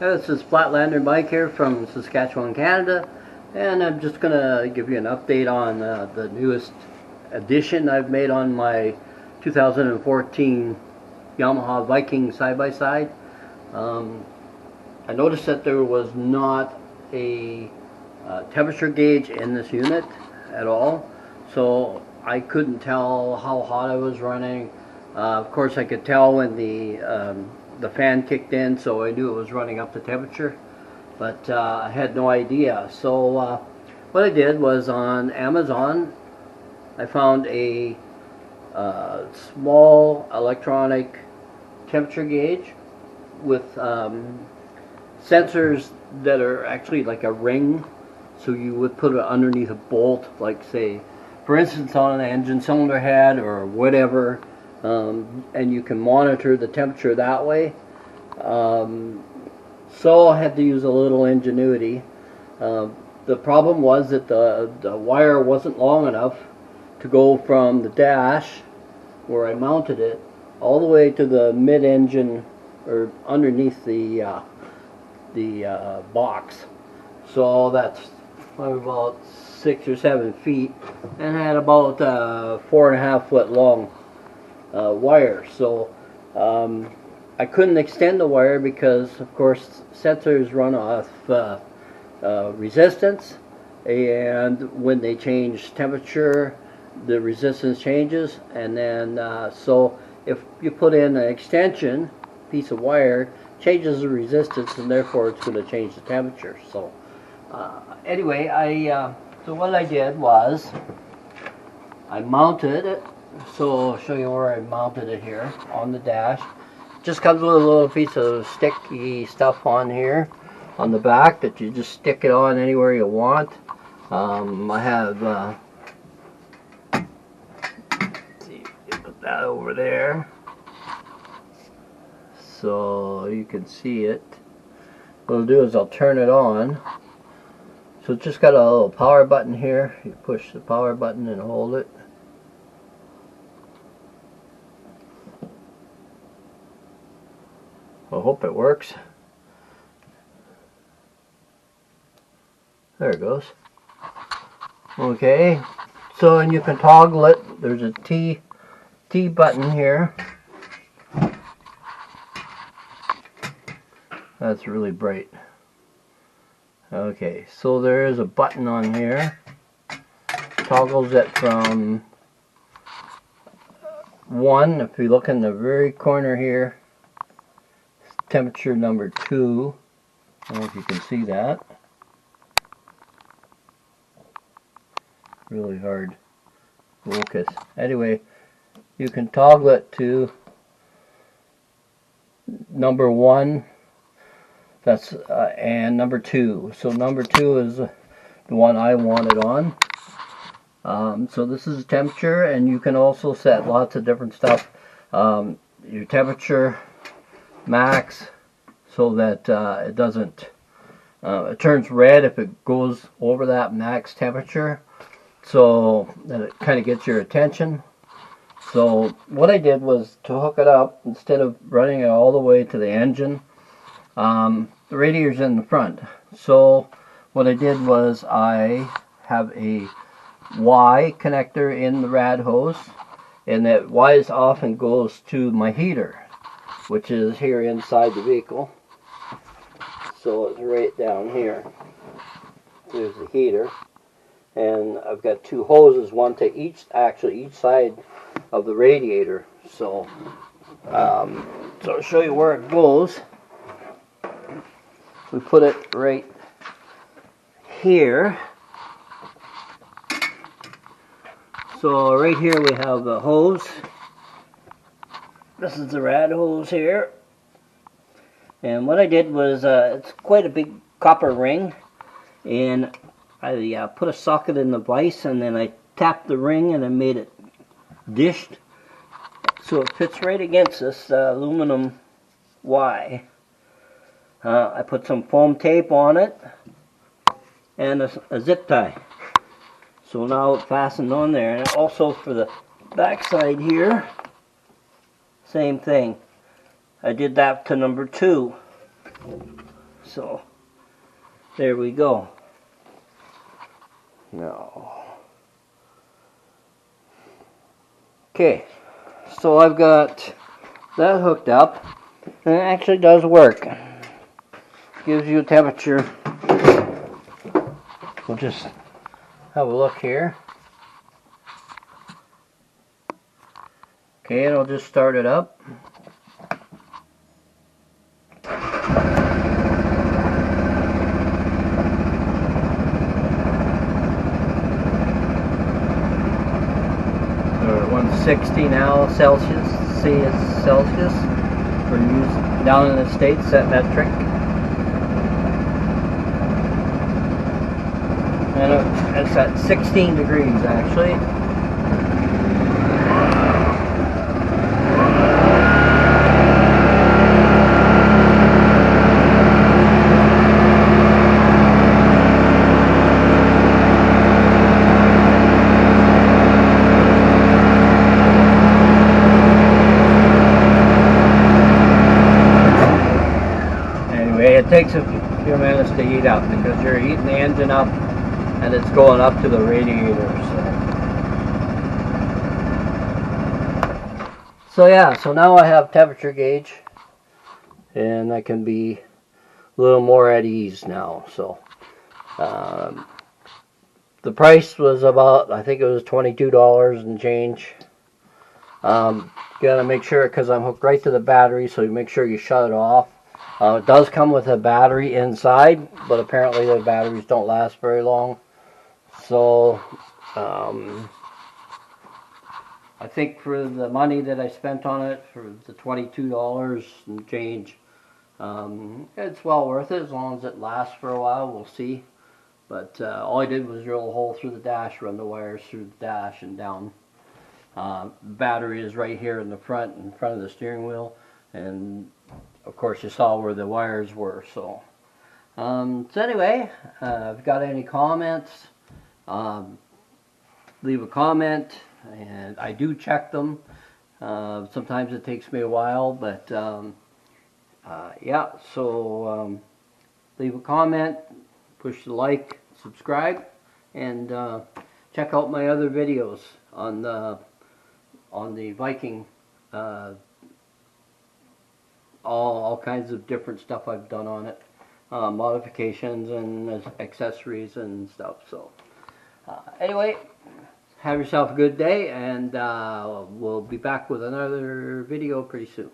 This is Flatlander Mike here from Saskatchewan, Canada, and I'm just going to give you an update on the newest addition I've made on my 2014 Yamaha Viking side-by-side. I noticed that there was not a temperature gauge in this unit at all, so I couldn't tell how hot I was running. Of course, I could tell when the fan kicked in, so I knew it was running up to temperature, but I had no idea. So what I did was, on Amazon I found a small electronic temperature gauge with sensors that are actually like a ring, so you would put it underneath a bolt, like, say, for instance, on an engine cylinder head or whatever, and you can monitor the temperature that way. So I had to use a little ingenuity. The problem was that the wire wasn't long enough to go from the dash, where I mounted it, all the way to the mid-engine, or underneath the box. So that's about 6 or 7 feet, and had about 4.5 foot long wire. So I couldn't extend the wire because, of course, sensors run off resistance, and when they change temperature, the resistance changes. And then so if you put in an extension piece of wire, changes the resistance, and therefore it's going to change the temperature. So anyway, so what I did was I mounted it. So I'll show you where I mounted it here on the dash. Just comes with a little piece of sticky stuff on here on the back that you just stick it on anywhere you want. I have let's see, put that over there so you can see it. What I'll do is I'll turn it on. So it's just got a little power button here. You push the power button and hold it. I hope it works. There it goes. Okay, so, and you can toggle it. There's a T button here. That's really bright. Okay, so there is a button on here. Toggles it from 1. If you look in the very corner here, temperature number 2. I don't know if you can see that. Really hard focus. Anyway, you can toggle it to number 1. That's and number 2. So number 2 is the one I wanted on. So this is temperature, and you can also set lots of different stuff. Your temperature max, so that it doesn't it turns red if it goes over that max temperature, so that it kind of gets your attention. So what I did was to hook it up, instead of running it all the way to the engine, the radiator's in the front. So what I did was I have a Y connector in the rad hose, and that Y often goes to my heater, which is here inside the vehicle. So it's right down here. There's the heater, and I've got 2 hoses, one to each side of the radiator. So so I'll show you where it goes. We put it right here. So right here we have the hose. This is the rad hose here, and what I did was, it's quite a big copper ring, and I put a socket in the vise, and then I tapped the ring, and I made it dished, so it fits right against this aluminum Y. I put some foam tape on it, and a zip tie. So now it's fastened on there, and also for the back side here, same thing. I did that to number 2. So there we go. Now, okay, so I've got that hooked up, and it actually does work. Gives you a temperature. We'll just have a look here. Okay, and I'll just start it up. We're at 160 now Celsius. See, it's Celsius. We're using down in the States, set metric. And it's at 16 degrees actually. Anyway, it takes a few minutes to heat up because you're heating the engine up and it's going up to the radiator. So yeah, so now I have temperature gauge and I can be a little more at ease now. So the price was about, I think it was $22 and change. Gotta make sure, because I'm hooked right to the battery, so you make sure you shut it off. It does come with a battery inside, but apparently the batteries don't last very long. So I think for the money that I spent on it, for the $22 and change, it's well worth it as long as it lasts for a while. We'll see. But all I did was drill a hole through the dash, run the wires through the dash and down. The battery is right here in front of the steering wheel, and of course you saw where the wires were. So anyway, if you've got any comments, leave a comment, and I do check them. Sometimes it takes me a while, but yeah, so leave a comment, push the like, subscribe, and check out my other videos on the Viking. All kinds of different stuff I've done on it, modifications and accessories and stuff. So anyway, have yourself a good day, and we'll be back with another video pretty soon.